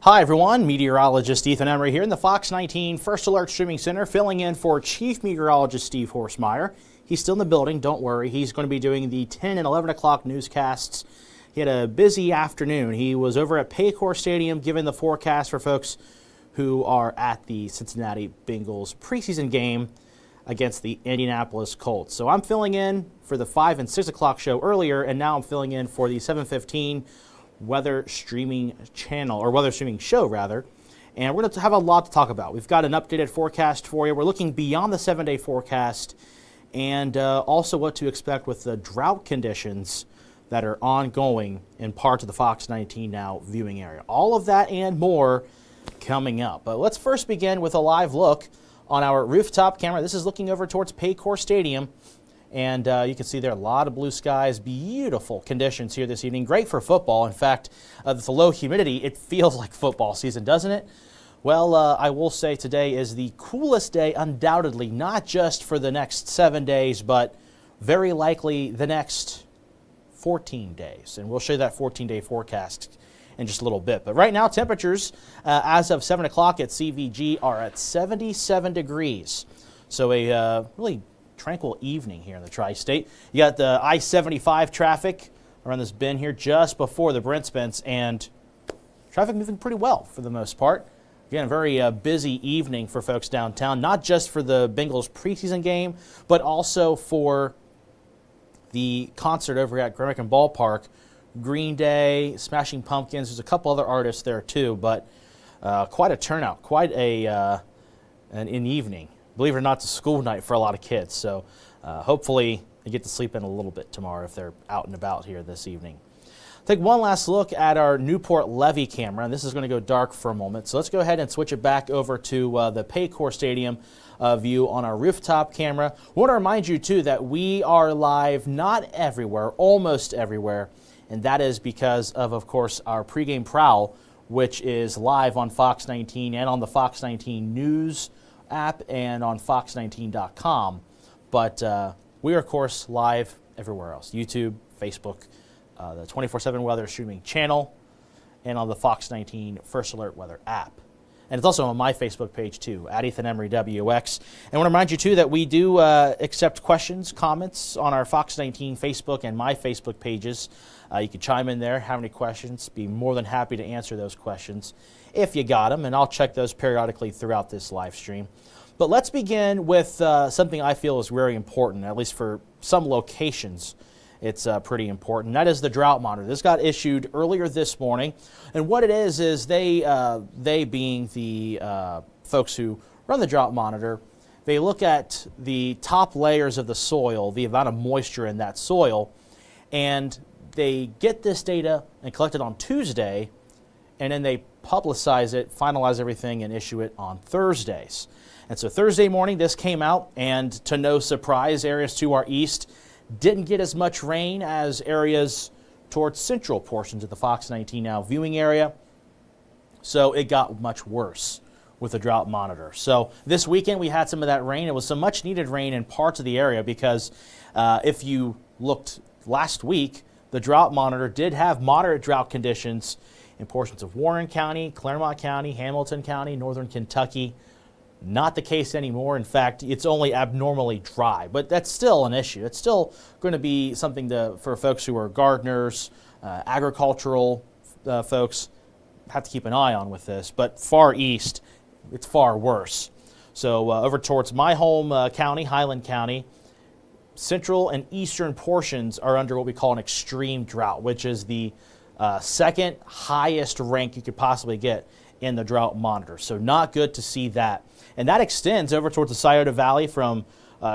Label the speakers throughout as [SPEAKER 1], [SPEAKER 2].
[SPEAKER 1] Hi everyone, meteorologist Ethan Emery here in the Fox 19 First Alert Streaming Center, filling in for Chief Meteorologist Steve Horstmeyer. He's still in the building, don't worry. He's going to be doing the 10 and 11 o'clock newscasts. He had a busy afternoon. He was over at Paycor Stadium giving the forecast for folks who are at the Cincinnati Bengals preseason game against the Indianapolis Colts. So I'm filling in for the 5 and 6 o'clock show earlier, and now I'm filling in for the 7:15 weather streaming channel, or weather streaming show rather, and we're going to have a lot to talk about. We've got an updated forecast for you. We're looking beyond the 7-day forecast, and also what to expect with the drought conditions that are ongoing in parts of the Fox 19 Now viewing area. All of that and more coming up. But let's first begin with a live look on our rooftop camera. This is looking over towards Paycor Stadium. And you can see there a lot of blue skies, beautiful conditions here this evening. Great for football. In fact, with the low humidity, it feels like football season, doesn't it? Well, I will say today is the coolest day, undoubtedly, not just for the next 7 days, but very likely the next 14 days. And we'll show you that 14-day forecast in just a little bit. But right now, temperatures as of 7 o'clock at CVG are at 77 degrees. So a really tranquil evening here in the Tri-State. You got the I-75 traffic around this bend here just before the Brent Spence, and traffic moving pretty well for the most part. Again, a very busy evening for folks downtown, not just for the Bengals preseason game, but also for the concert over at Graham Ballpark. Green Day, Smashing Pumpkins, there's a couple other artists there too, but quite a turnout, quite an evening. Believe it or not, it's a school night for a lot of kids, so hopefully they get to sleep in a little bit tomorrow if they're out and about here this evening. Take one last look at our Newport Levee camera, and this is going to go dark for a moment, so let's go ahead and switch it back over to the Paycor Stadium view on our rooftop camera. I want to remind you, too, that we are live not everywhere, almost everywhere, and that is because of course, our pregame prowl, which is live on Fox 19 and on the Fox 19 News app and on fox19.com, but we are of course live everywhere else: YouTube, Facebook, the 24/7 weather streaming channel, and on the Fox 19 First Alert Weather app. And it's also on my Facebook page too, at Ethan Emery WX. And I want to remind you too that we do accept questions, comments on our Fox 19 Facebook and my Facebook pages. You can chime in there, have any questions, be more than happy to answer those questions if you got them, and I'll check those periodically throughout this live stream. But let's begin with something I feel is very important, at least for some locations. It's pretty important. That is the drought monitor. This got issued earlier this morning, and what it is they being the folks who run the drought monitor, they look at the top layers of the soil, the amount of moisture in that soil, and they get this data and collect it on Tuesday, and then they publicize it, finalize everything, and issue it on Thursdays. And so Thursday morning, this came out, and to no surprise, areas to our east didn't get as much rain as areas towards central portions of the Fox 19 Now viewing area. So it got much worse with the drought monitor. So this weekend, we had some of that rain. It was some much needed rain in parts of the area because if you looked last week, the drought monitor did have moderate drought conditions in portions of Warren County, Claremont County, Hamilton County, northern Kentucky. Not the case anymore. In fact, it's only abnormally dry, but that's still an issue. It's still going to be something for folks who are gardeners, agricultural folks, have to keep an eye on with this. But far east, it's far worse. So over towards my home county, Highland County, central and eastern portions are under what we call an extreme drought, which is the second highest rank you could possibly get in the drought monitor. So not good to see that. And that extends over towards the Scioto Valley from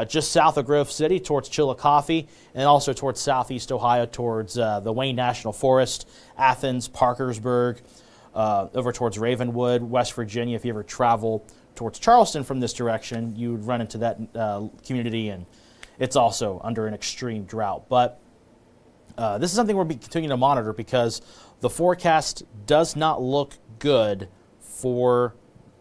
[SPEAKER 1] just south of Grove City towards Chillicothe, and also towards southeast Ohio towards the Wayne National Forest, Athens, Parkersburg, over towards Ravenwood, West Virginia. If you ever travel towards Charleston from this direction, you would run into that community, and it's also under an extreme drought. But this is something we'll be continuing to monitor because the forecast does not look good for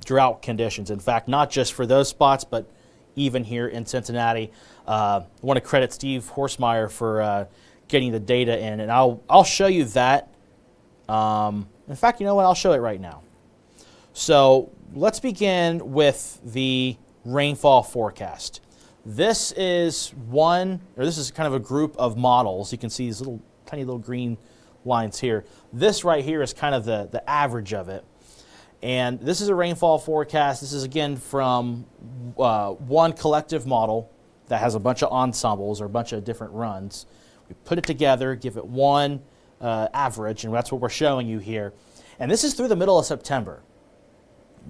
[SPEAKER 1] drought conditions. In fact, not just for those spots, but even here in Cincinnati. I want to credit Steve Horstmeyer for getting the data in, and I'll show you that. In fact, you know what? I'll show it right now. So let's begin with the rainfall forecast. This is kind of a group of models. You can see these tiny little green lines here. This right here is kind of the average of it. And this is a rainfall forecast. This is again from one collective model that has a bunch of ensembles or a bunch of different runs. We put it together, give it one average, and that's what we're showing you here. And this is through the middle of September.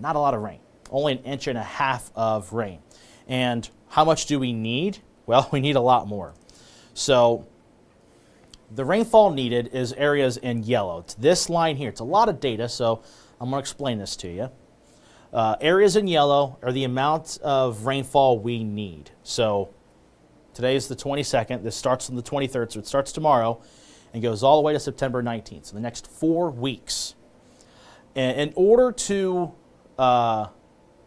[SPEAKER 1] Not a lot of rain, only 1.5 inches of rain. And how much do we need? Well, we need a lot more. So the rainfall needed is areas in yellow. It's this line here. It's a lot of data, so I'm going to explain this to you. Areas in yellow are the amount of rainfall we need. So today is the 22nd. This starts on the 23rd, so it starts tomorrow and goes all the way to September 19th, so the next 4 weeks. And in order to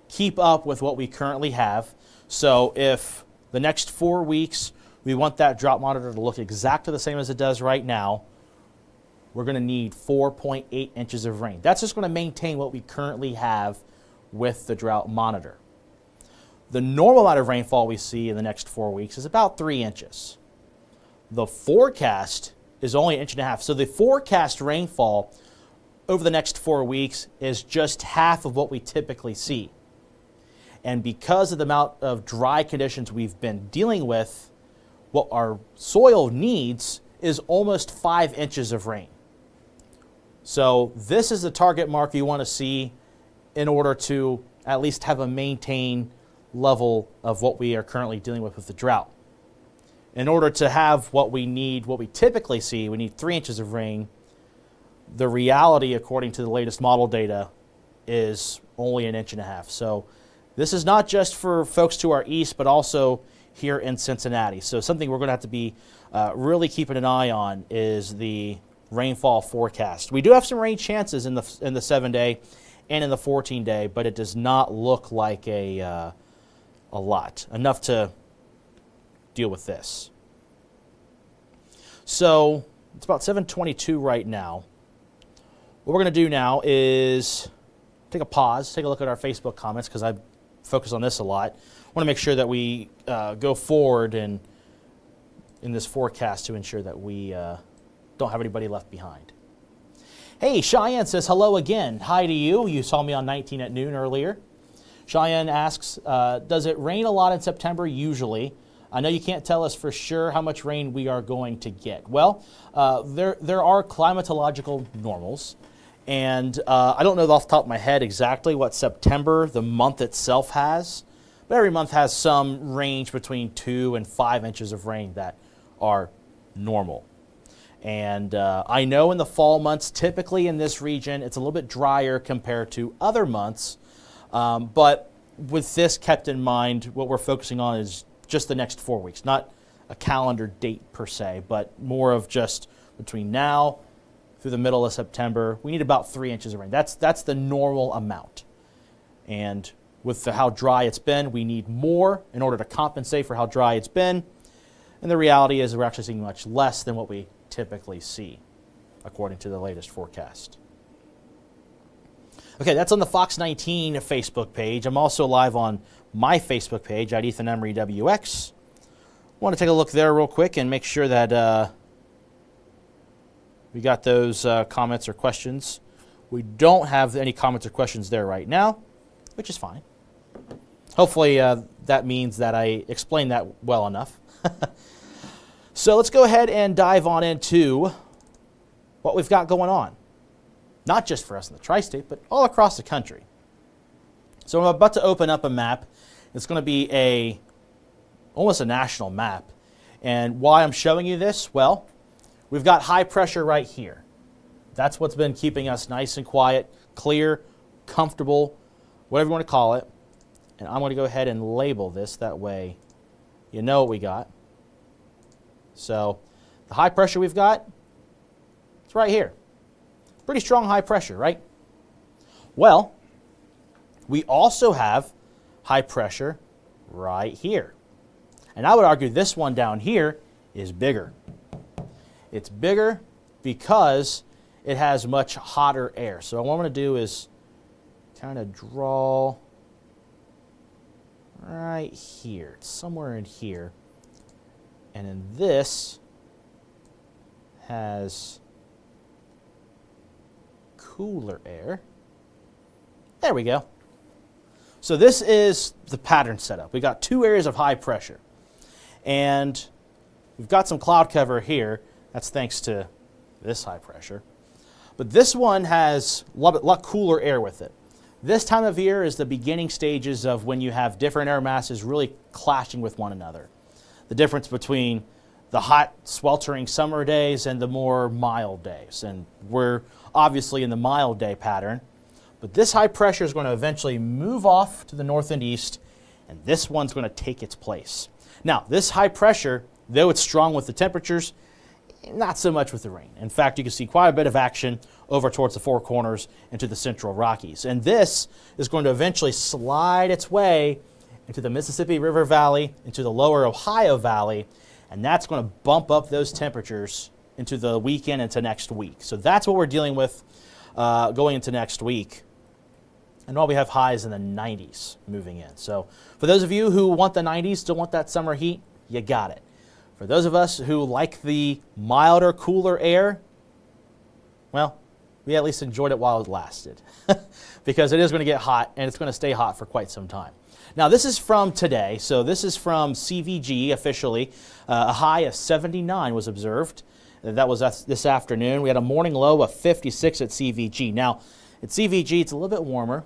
[SPEAKER 1] keep up with what we currently have, so if the next 4 weeks we want that drought monitor to look exactly the same as it does right now, we're going to need 4.8 inches of rain. That's just going to maintain what we currently have with the drought monitor. The normal amount of rainfall we see in the next 4 weeks is about 3 inches. The forecast is only 1.5 inches. So the forecast rainfall over the next 4 weeks is just half of what we typically see. And because of the amount of dry conditions we've been dealing with, what our soil needs is almost 5 inches of rain. So this is the target mark you want to see in order to at least have a maintained level of what we are currently dealing with the drought. In order to have what we need, what we typically see, we need 3 inches of rain. The reality, according to the latest model data, is only 1.5 inches. So this is not just for folks to our east, but also here in Cincinnati. So something we're going to have to be really keeping an eye on is the rainfall forecast. We do have some rain chances in the 7-day and in the 14-day, but it does not look like a lot, enough to deal with this. So it's about 7:22 right now. What we're going to do now is take a pause, take a look at our Facebook comments, because I focus on this a lot. I want to make sure that we go forward in this forecast to ensure that we don't have anybody left behind. Hey, Cheyenne says hello again. Hi to you. You saw me on 19 at noon earlier. Cheyenne asks, does it rain a lot in September? Usually. I know you can't tell us for sure how much rain we are going to get. Well, there are climatological normals. And I don't know off the top of my head exactly what September, the month itself, has. But every month has some range between 2 and 5 inches of rain that are normal. And I know in the fall months, typically in this region, it's a little bit drier compared to other months. But with this kept in mind, what we're focusing on is just the next 4 weeks, not a calendar date per se, but more of just between now through the middle of September. We need about 3 inches of rain. That's the normal amount. And with how dry it's been, we need more in order to compensate for how dry it's been. And the reality is we're actually seeing much less than what we typically see, according to the latest forecast. Okay, that's on the Fox 19 Facebook page. I'm also live on my Facebook page at Ethan Emery WX. Want to take a look there real quick and make sure that we got those comments or questions. We don't have any comments or questions there right now, which is fine. Hopefully that means that I explained that well enough. So let's go ahead and dive on into what we've got going on. Not just for us in the tri-state, but all across the country. So I'm about to open up a map. It's going to be almost a national map. And why I'm showing you this? Well, we've got high pressure right here. That's what's been keeping us nice and quiet, clear, comfortable, whatever you want to call it. And I'm going to go ahead and label this. That way you know what we got. So the high pressure we've got, it's right here. Pretty strong high pressure, right? Well, we also have high pressure right here. And I would argue this one down here is bigger. It's bigger because it has much hotter air. So what I'm going to do is kind of draw right here. It's somewhere in here. And then this has cooler air. There we go. So this is the pattern setup. We got two areas of high pressure. And we've got some cloud cover here. That's thanks to this high pressure. But this one has a lot cooler air with it. This time of year is the beginning stages of when you have different air masses really clashing with one another. The difference between the hot, sweltering summer days and the more mild days. And we're obviously in the mild day pattern. But this high pressure is going to eventually move off to the north and east, and this one's going to take its place. Now, this high pressure, though it's strong with the temperatures, not so much with the rain. In fact, you can see quite a bit of action over towards the Four Corners into the Central Rockies. And this is going to eventually slide its way into the Mississippi River Valley, into the lower Ohio Valley, and that's going to bump up those temperatures into the weekend, into next week. So that's what we're dealing with going into next week. And while we have highs in the 90s moving in. So for those of you who want the 90s, still want that summer heat, you got it. For those of us who like the milder, cooler air, well, we at least enjoyed it while it lasted. Because it is going to get hot, and it's going to stay hot for quite some time. Now, this is from today. So this is from CVG officially. A high of 79 was observed. That was this afternoon. We had a morning low of 56 at CVG. Now, at CVG, it's a little bit warmer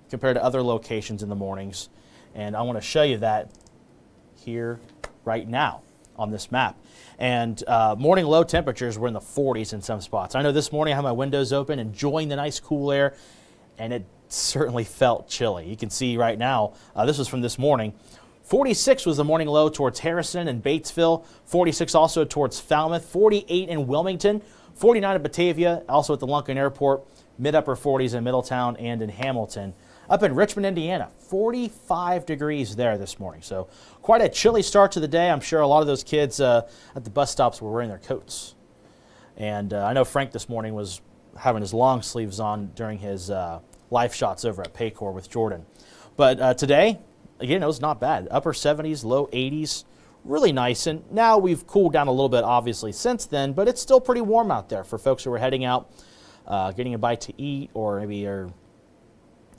[SPEAKER 1] compared to other locations in the mornings. And I want to show you that here right now on this map. And morning low temperatures were in the 40s in some spots. I know this morning I had my windows open, enjoying the nice cool air, and it certainly felt chilly. You can see right now, this was from this morning. 46 was the morning low towards Harrison and Batesville. 46 also towards Falmouth. 48 in Wilmington. 49 in Batavia, also at the Lunken Airport. Mid-upper 40s in Middletown and in Hamilton. Up in Richmond, Indiana, 45 degrees there this morning. So quite a chilly start to the day. I'm sure a lot of those kids at the bus stops were wearing their coats. And I know Frank this morning was having his long sleeves on during his live shots over at Paycor with Jordan. But today, again, it was not bad. Upper 70s, low 80s, really nice. And now we've cooled down a little bit, obviously, since then, but it's still pretty warm out there for folks who are heading out, getting a bite to eat, or maybe are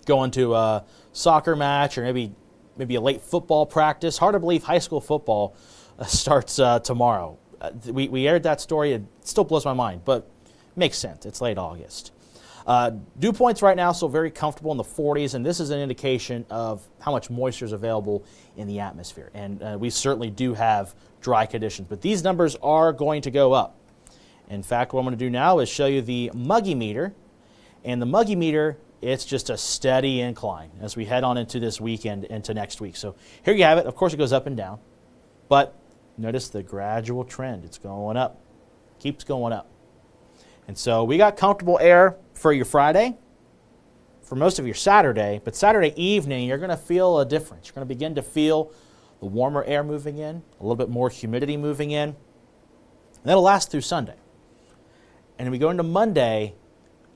[SPEAKER 1] going to a soccer match, or maybe a late football practice. Hard to believe high school football starts tomorrow. We aired that story. It still blows my mind, but makes sense. It's late August. Dew points right now still very comfortable in the 40s, and this is an indication of how much moisture is available in the atmosphere. And we certainly do have dry conditions, but these numbers are going to go up. In fact, what I'm going to do now is show you the Muggy meter. And the Muggy meter, it's just a steady incline as we head on into this weekend, into next week. So here you have it. Of course, it goes up and down, but notice the gradual trend. It's going up, keeps going up. And so we got comfortable air for your Friday, for most of your Saturday, but Saturday evening, you're going to feel a difference. You're going to begin to feel the warmer air moving in, a little bit more humidity moving in, and that'll last through Sunday. And we go into Monday,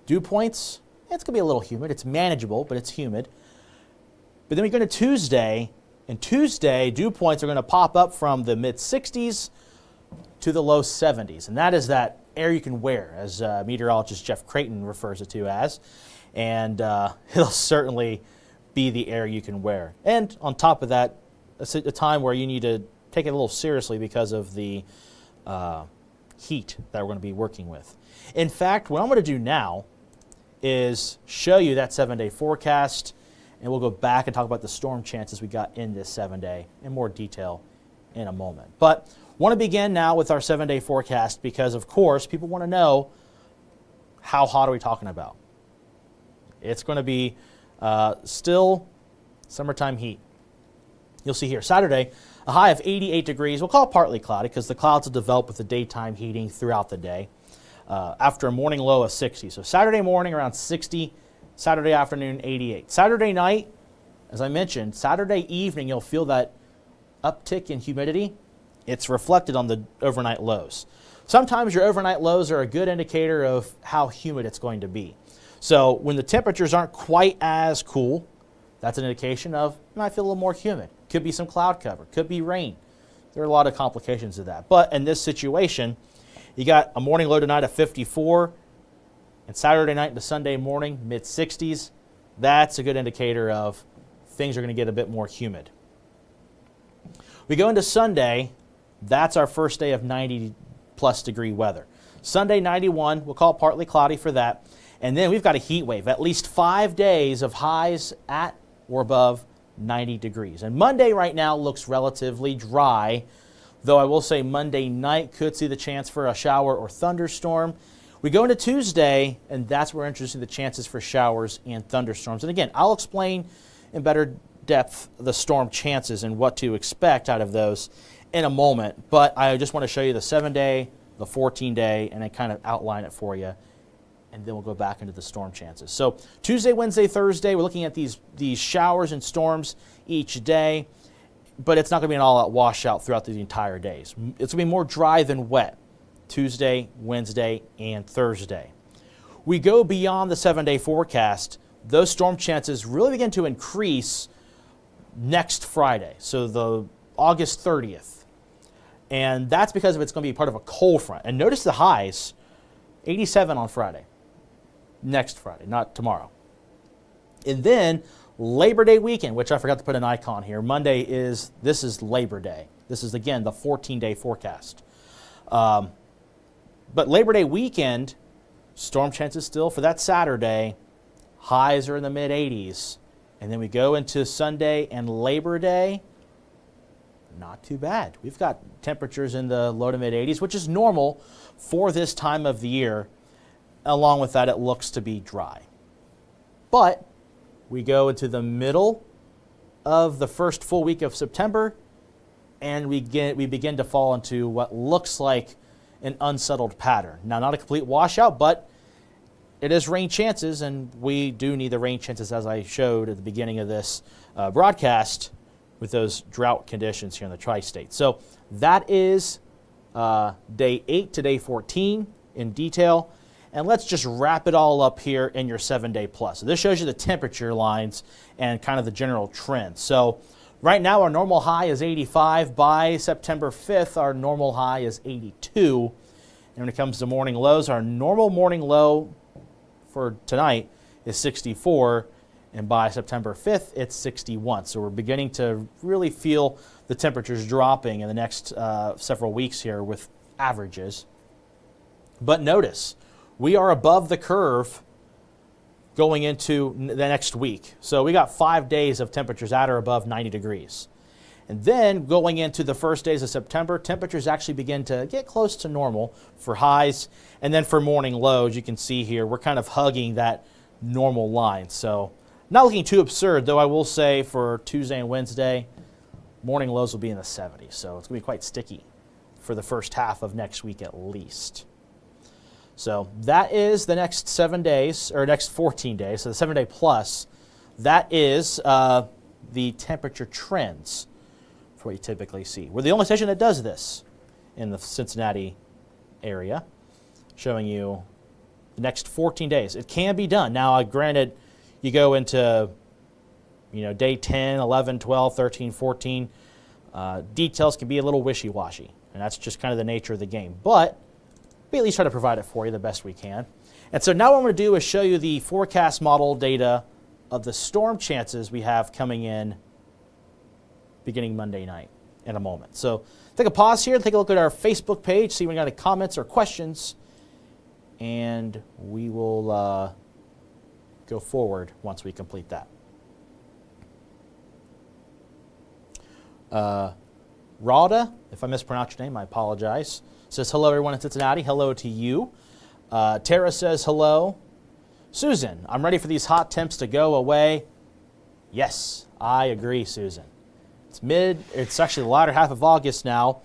[SPEAKER 1] dew points, it's going to be a little humid. It's manageable, but it's humid. But then we go to Tuesday, and Tuesday, dew points are going to pop up from the mid-60s to the low 70s. And that is that air you can wear, as meteorologist Jeff Creighton refers it to as. And it'll certainly be the air you can wear. And on top of that, it's a time where you need to take it a little seriously because of the heat that we're going to be working with. In fact, what I'm going to do now is show you that 7-day forecast, and we'll go back and talk about the storm chances we got in this 7-day in more detail in a moment. But want to begin now with our 7-day forecast because, of course, people want to know, how hot are we talking about? It's going to be still summertime heat. You'll see here, Saturday, a high of 88 degrees. We'll call it partly cloudy because the clouds will develop with the daytime heating throughout the day. After a morning low of 60. So Saturday morning around 60, Saturday afternoon 88. Saturday night, as I mentioned, Saturday evening you'll feel that uptick in humidity. It's reflected on the overnight lows. Sometimes your overnight lows are a good indicator of how humid it's going to be. So when the temperatures aren't quite as cool, that's an indication of it might feel a little more humid. Could be some cloud cover, could be rain. There are a lot of complications of that. But in this situation, you got a morning low tonight of 54, and Saturday night into Sunday morning, mid-60s. That's a good indicator of things are going to get a bit more humid. We go into Sunday, that's our first day of 90-plus degree weather. Sunday, 91, we'll call it partly cloudy for that. And then we've got a heat wave, at least 5 days of highs at or above 90 degrees. And Monday right now looks relatively dry, though I will say Monday night could see the chance for a shower or thunderstorm. We go into Tuesday, and that's where we're introducing the chances for showers and thunderstorms. And again, I'll explain in better depth the storm chances and what to expect out of those in a moment. But I just want to show you the 7-day, the 14-day, and then kind of outline it for you. And then we'll go back into the storm chances. So Tuesday, Wednesday, Thursday, we're looking at these showers and storms each day, but it's not going to be an all-out washout throughout the entire days. It's going to be more dry than wet Tuesday, Wednesday, and Thursday. We go beyond the 7-day forecast. Those storm chances really begin to increase next Friday, so the August 30th. And that's because it's going to be part of a cold front. And notice the highs, 87 on Friday. Next Friday, not tomorrow. And then Labor Day weekend, which I forgot to put an icon here. This is Labor Day. This is, again, the 14-day forecast. But Labor Day weekend, storm chances still for that Saturday. Highs are in the mid-80s. And then we go into Sunday and Labor Day. Not too bad. We've got temperatures in the low to mid-80s, which is normal for this time of the year. Along with that, it looks to be dry. But we go into the middle of the first full week of September, and we begin to fall into what looks like an unsettled pattern. Now, not a complete washout, but it is rain chances, and we do need the rain chances, as I showed at the beginning of this broadcast, with those drought conditions here in the tri-state. So that is day 8 to day 14 in detail. And let's just wrap it all up here in your 7-day plus. So this shows you the temperature lines and kind of the general trend. So right now our normal high is 85. By September 5th, our normal high is 82. And when it comes to morning lows, our normal morning low for tonight is 64. And by September 5th, it's 61. So we're beginning to really feel the temperatures dropping in the next several weeks here with averages. But notice, we are above the curve going into the next week. So we got 5 days of temperatures at or above 90 degrees. And then going into the first days of September, temperatures actually begin to get close to normal for highs. And then for morning lows, you can see here, we're kind of hugging that normal line. So not looking too absurd, though I will say for Tuesday and Wednesday, morning lows will be in the 70s. So it's going to be quite sticky for the first half of next week at least. So that is the next 7 days, or next 14 days, so the 7-day plus. That is the temperature trends for what you typically see. We're the only station that does this in the Cincinnati area, showing you the next 14 days. It can be done. Now, granted, you go into day 10, 11, 12, 13, 14. Details can be a little wishy-washy, and that's just kind of the nature of the game. But we at least try to provide it for you the best we can. And so now what I'm going to do is show you the forecast model data of the storm chances we have coming in beginning Monday night in a moment. So take a pause here, take a look at our Facebook page, see if we got any comments or questions, and we will go forward once we complete that. Rhoda, if I mispronounced your name, I apologize, says hello everyone in Cincinnati. Hello to you. Tara says hello. Susan, I'm ready for these hot temps to go away. Yes, I agree, Susan. It's actually the latter half of August now.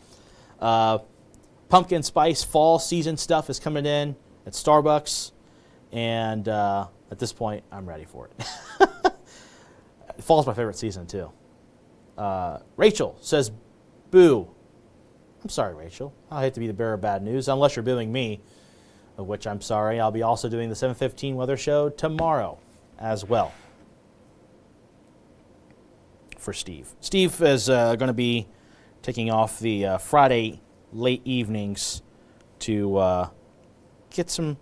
[SPEAKER 1] Pumpkin spice fall season stuff is coming in at Starbucks, and at this point, I'm ready for it. Fall's my favorite season too. Rachel says, boo. I'm sorry, Rachel. I hate to be the bearer of bad news, unless you're booing me. of which I'm sorry. I'll be also doing the 7:15 weather show tomorrow as well for Steve. Steve is going to be taking off the Friday late evenings to get some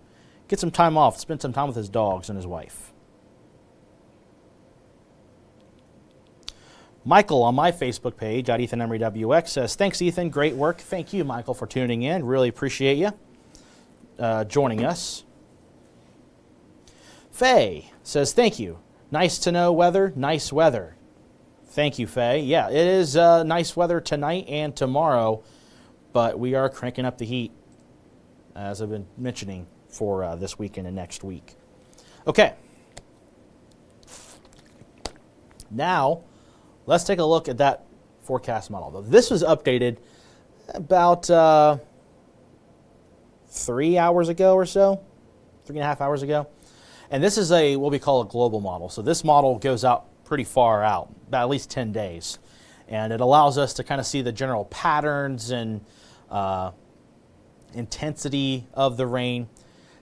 [SPEAKER 1] time off, spend some time with his dogs and his wife. Michael on my Facebook page, @EthanEmeryWX, says, thanks, Ethan. Great work. Thank you, Michael, for tuning in. Really appreciate you joining us. Faye says, thank you. Nice to know weather. Nice weather. Thank you, Faye. Yeah, it is nice weather tonight and tomorrow, but we are cranking up the heat, as I've been mentioning, for this weekend and next week. Okay. Now, let's take a look at that forecast model. This was updated about 3 hours ago or so, 3.5 hours ago. And this is what we call a global model. So this model goes out pretty far out, about at least 10 days. And it allows us to kind of see the general patterns and intensity of the rain.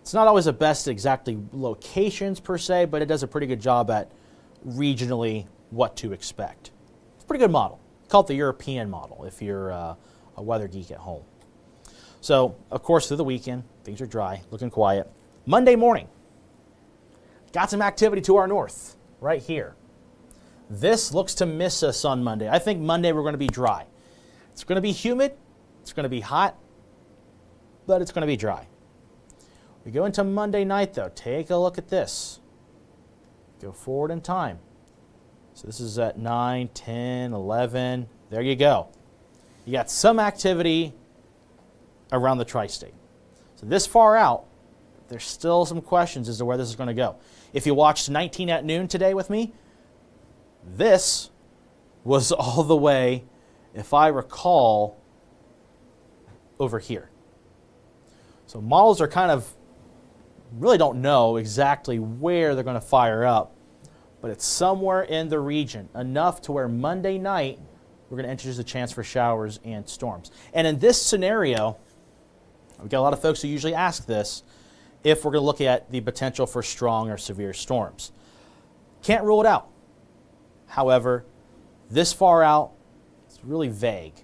[SPEAKER 1] It's not always the best exactly locations per se, but it does a pretty good job at regionally what to expect. It's a pretty good model. Call it the European model if you're a weather geek at home. So, of course, through the weekend, things are dry, looking quiet. Monday morning, got some activity to our north, right here. This looks to miss us on Monday. I think Monday we're going to be dry. It's going to be humid, it's going to be hot, but it's going to be dry. We go into Monday night, though. Take a look at this. Go forward in time. So this is at 9, 10, 11. There you go. You got some activity around the tri-state. So this far out, there's still some questions as to where this is going to go. If you watched 19 at noon today with me, this was all the way, if I recall, over here. So models are kind of, really don't know exactly where they're going to fire up, but it's somewhere in the region, enough to where Monday night we're going to introduce a chance for showers and storms. And in this scenario, we've got a lot of folks who usually ask this, if we're going to look at the potential for strong or severe storms. Can't rule it out. However, this far out, it's really vague.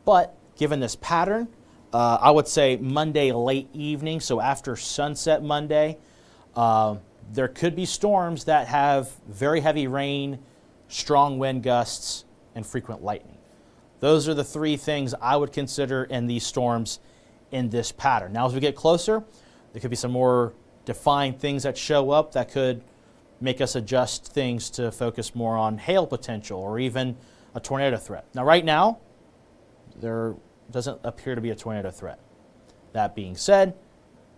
[SPEAKER 1] But given this pattern, I would say Monday late evening, so after sunset Monday, there could be storms that have very heavy rain, strong wind gusts, and frequent lightning. Those are the three things I would consider in these storms in this pattern. Now, as we get closer, there could be some more defined things that show up that could make us adjust things to focus more on hail potential or even a tornado threat. Now, right now, there doesn't appear to be a tornado threat. That being said,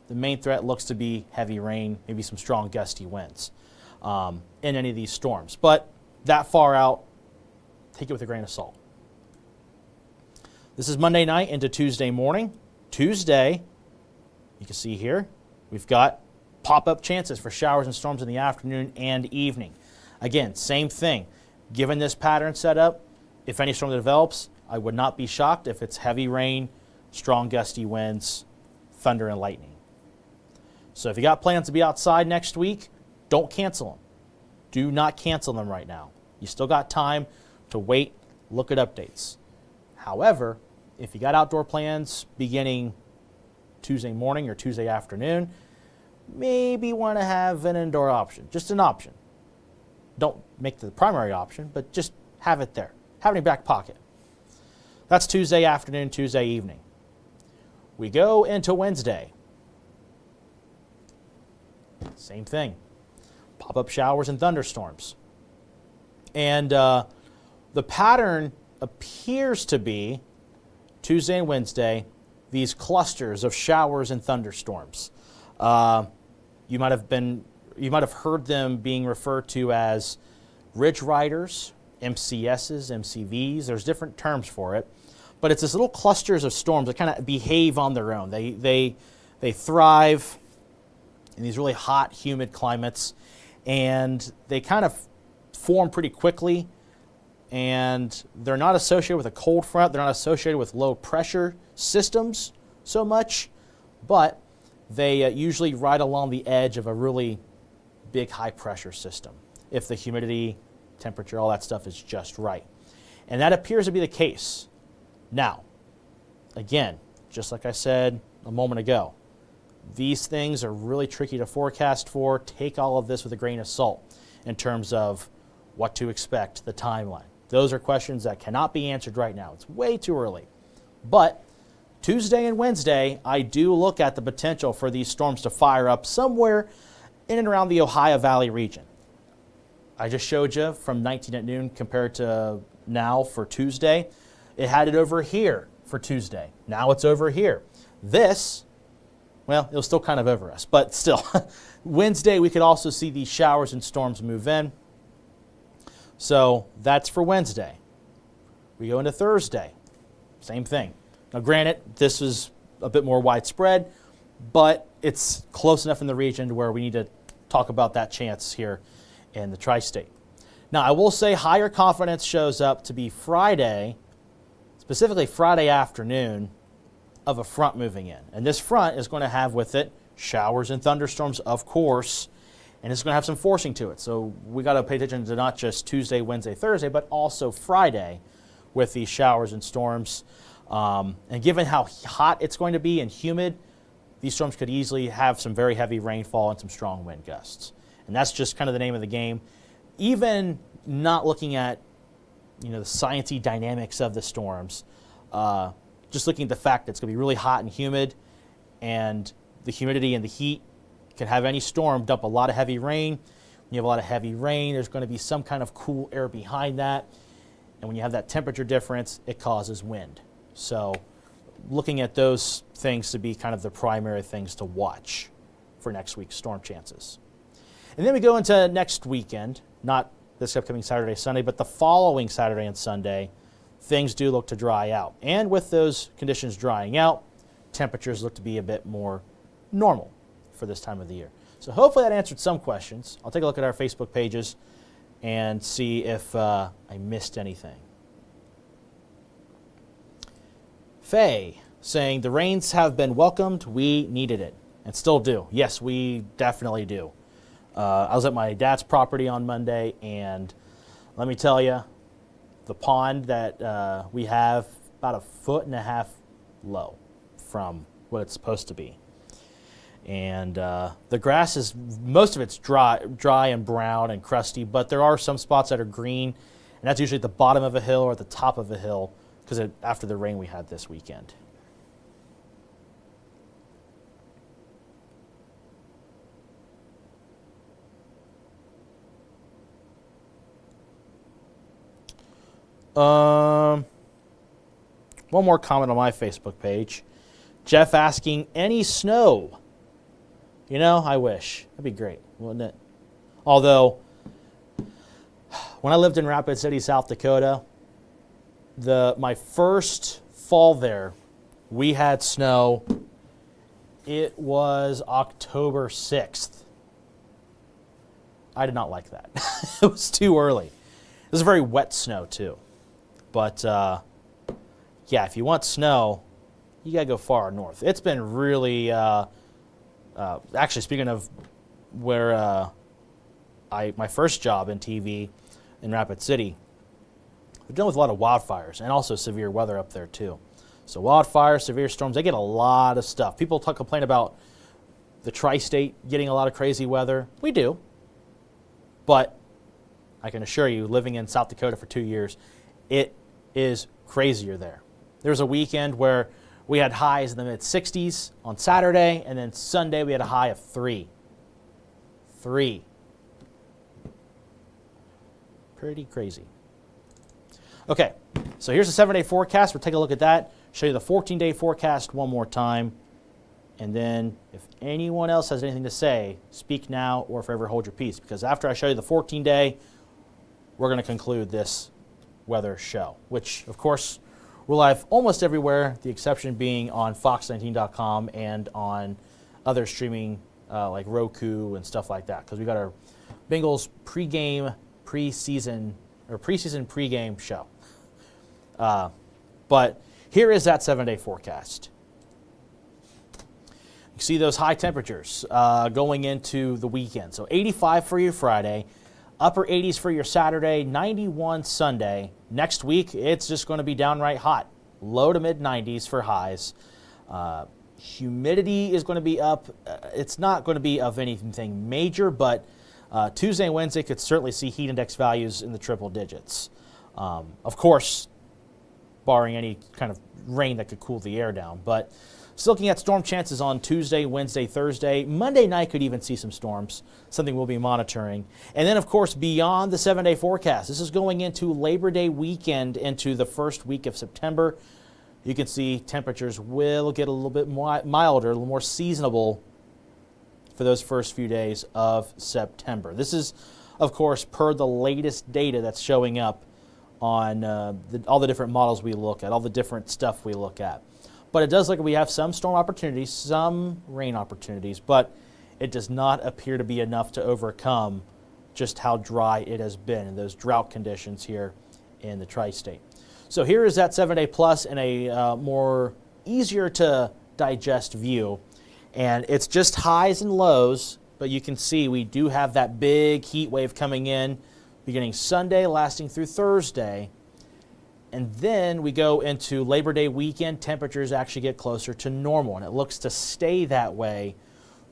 [SPEAKER 1] the main threat looks to be heavy rain, maybe some strong gusty winds in any of these storms. But that far out, take it with a grain of salt. This is Monday night into Tuesday morning. Tuesday, you can see here, we've got pop-up chances for showers and storms in the afternoon and evening. Again, same thing. Given this pattern setup, if any storm develops, I would not be shocked if it's heavy rain, strong gusty winds, thunder and lightning. So if you got plans to be outside next week, don't cancel them. Do not cancel them right now. You still got time to wait, look at updates. However, if you got outdoor plans beginning Tuesday morning or Tuesday afternoon, maybe want to have an indoor option, just an option. Don't make the primary option, but just have it there. Have it in your back pocket. That's Tuesday afternoon, Tuesday evening. We go into Wednesday. Same thing. Pop-up showers and thunderstorms. And the pattern appears to be Tuesday and Wednesday, these clusters of showers and thunderstorms. You might have heard them being referred to as ridge riders, MCSs, MCVs. There's different terms for it, but it's this little clusters of storms that kind of behave on their own. They thrive in these really hot, humid climates, and they kind of form pretty quickly. And they're not associated with a cold front. They're not associated with low pressure systems so much, but they usually ride along the edge of a really big high-pressure system if the humidity, temperature, all that stuff is just right. And that appears to be the case. Now, again, just like I said a moment ago, these things are really tricky to forecast for. Take all of this with a grain of salt in terms of what to expect, the timeline. Those are questions that cannot be answered right now. It's way too early. But Tuesday and Wednesday, I do look at the potential for these storms to fire up somewhere in and around the Ohio Valley region. I just showed you from 19 at noon compared to now for Tuesday. It had it over here for Tuesday. Now it's over here. This, well, it was still kind of over us, but still. Wednesday, we could also see these showers and storms move in. So that's for Wednesday. We go into Thursday, same thing. Now, granted, this is a bit more widespread, but it's close enough in the region to where we need to talk about that chance here in the tri-state. Now, I will say higher confidence shows up to be Friday, specifically Friday afternoon, of a front moving in. And this front is going to have with it showers and thunderstorms, of course, and it's going to have some forcing to it. So we got to pay attention to not just Tuesday, Wednesday, Thursday, but also Friday with these showers and storms. And given how hot it's going to be and humid, these storms could easily have some very heavy rainfall and some strong wind gusts. And that's just kind of the name of the game. Even not looking at, the sciencey dynamics of the storms, just looking at the fact that it's going to be really hot and humid, and the humidity and the heat can have any storm dump a lot of heavy rain. When you have a lot of heavy rain, there's going to be some kind of cool air behind that. And when you have that temperature difference, it causes wind. So looking at those things to be kind of the primary things to watch for next week's storm chances. And then we go into next weekend, not this upcoming Saturday, Sunday, but the following Saturday and Sunday, things do look to dry out. And with those conditions drying out, temperatures look to be a bit more normal for this time of the year. So hopefully that answered some questions. I'll take a look at our Facebook pages and see if I missed anything. Faye saying the rains have been welcomed. We needed it and still do. Yes, we definitely do. I was at my dad's property on Monday, and let me tell you, the pond that we have about 1.5 feet low from what it's supposed to be. And the grass is, most of it's dry and brown and crusty, but there are some spots that are green, and that's usually at the bottom of a hill or at the top of a hill because after the rain we had this weekend. One more comment on my Facebook page. Jeff asking, any snow? I wish. That'd be great, wouldn't it? Although, when I lived in Rapid City, South Dakota, my first fall there, we had snow. It was October 6th. I did not like that. It was too early. It was very wet snow, too. But, yeah, if you want snow, you got to go far north. It's been really... actually, speaking of where my first job in TV in Rapid City, we're dealing with a lot of wildfires and also severe weather up there too. So wildfires, severe storms, they get a lot of stuff. People complain about the tri-state getting a lot of crazy weather. We do. But I can assure you, living in South Dakota for 2 years, it is crazier there. There was a weekend where we had highs in the mid-60s on Saturday, and then Sunday we had a high of 3. 3. Pretty crazy. Okay, so here's the 7-day forecast. We'll take a look at that, show you the 14-day forecast one more time, and then if anyone else has anything to say, speak now or forever hold your peace, because after I show you the 14-day, we're going to conclude this weather show, which, of course, we're live almost everywhere, the exception being on Fox19.com and on other streaming like Roku and stuff like that, because we got our Bengals preseason pregame show. But here is that 7-day forecast. can see those high temperatures going into the weekend. So 85 for your Friday, upper 80s for your Saturday, 91 Sunday. Next week, it's just going to be downright hot. Low to mid 90s for highs. Humidity is going to be up. It's not going to be of anything major, but Tuesday and Wednesday could certainly see heat index values in the triple digits. Of course, barring any kind of rain that could cool the air down. But still looking at storm chances on Tuesday, Wednesday, Thursday. Monday night could even see some storms, something we'll be monitoring. And then, of course, beyond the 7-day forecast, this is going into Labor Day weekend into the first week of September. You can see temperatures will get a little bit milder, a little more seasonable for those first few days of September. This is, of course, per the latest data that's showing up on all the different models we look at, all the different stuff we look at. But it does look like we have some storm opportunities, some rain opportunities, but it does not appear to be enough to overcome just how dry it has been in those drought conditions here in the tri-state. So here is that 7-day plus in a more easier to digest view. And it's just highs and lows, but you can see we do have that big heat wave coming in beginning Sunday, lasting through Thursday. And then we go into Labor Day weekend. Temperatures actually get closer to normal, and it looks to stay that way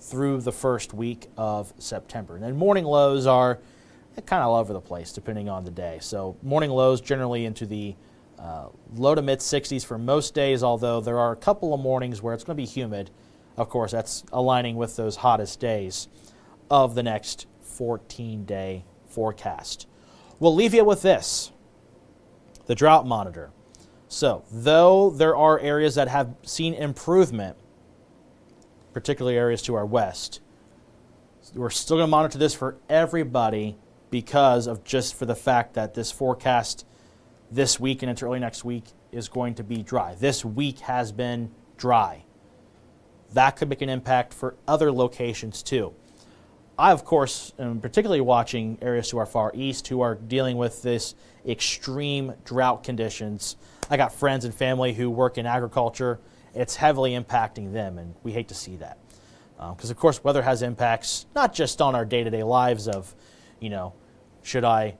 [SPEAKER 1] through the first week of September. And then morning lows are kind of all over the place depending on the day. So morning lows generally into the low to mid 60s for most days, although there are a couple of mornings where it's going to be humid. Of course, that's aligning with those hottest days of the next 14-day forecast. We'll leave you with this, the drought monitor. So, though there are areas that have seen improvement, particularly areas to our west, we're still going to monitor this for everybody because of just for the fact that this forecast this week and into early next week is going to be dry. This week has been dry. That could make an impact for other locations too. I, of course, am particularly watching areas to our far east who are dealing with this extreme drought conditions. I got friends and family who work in agriculture. It's heavily impacting them, and we hate to see that. Because, of course, weather has impacts not just on our day-to-day lives of, should I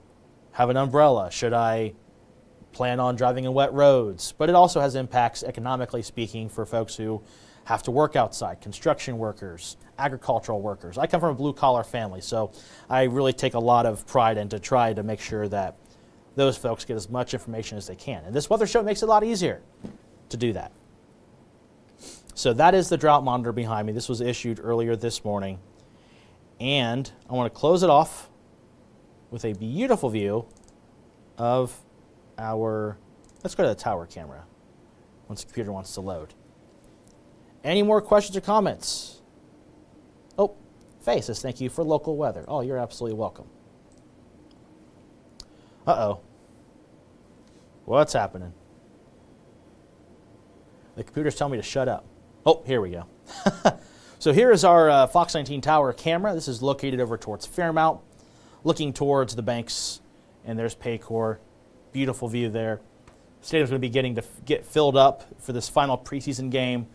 [SPEAKER 1] have an umbrella? Should I plan on driving in wet roads? But it also has impacts, economically speaking, for folks who have to work outside, construction workers, agricultural workers. I come from a blue-collar family, so I really take a lot of pride in to try to make sure that those folks get as much information as they can. And this weather show makes it a lot easier to do that. So that is the drought monitor behind me. This was issued earlier this morning. And I want to close it off with a beautiful view of our, let's go to the tower camera once the computer wants to load. Any more questions or comments? Oh, Faye says thank you for local weather. Oh, you're absolutely welcome. Uh-oh. What's happening? The computer's telling me to shut up. Oh, here we go. So here is our Fox 19 tower camera. This is located over towards Fairmount, looking towards the banks, and there's Paycor. Beautiful view there. Stadium's going to be getting to get filled up for this final preseason game.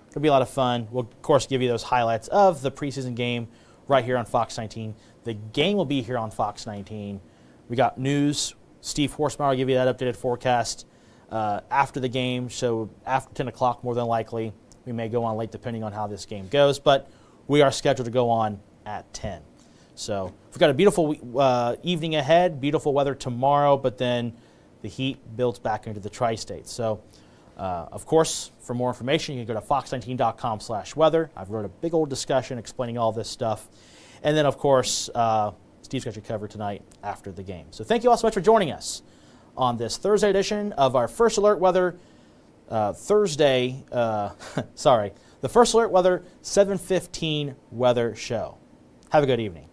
[SPEAKER 1] It'll be a lot of fun. We'll, of course, give you those highlights of the preseason game right here on Fox 19. The game will be here on Fox 19. We got news. Steve Horsemeyer will give you that updated forecast after the game, so after 10 o'clock more than likely. We may go on late depending on how this game goes, but we are scheduled to go on at 10. So we've got a beautiful evening ahead, beautiful weather tomorrow, but then the heat builds back into the tri-state. So, of course, for more information, you can go to fox19.com/weather. I've wrote a big old discussion explaining all this stuff. And then, of course, Steve's got you covered tonight after the game. So thank you all so much for joining us on this Thursday edition of our First Alert Weather the First Alert Weather 7:15 weather show. Have a good evening.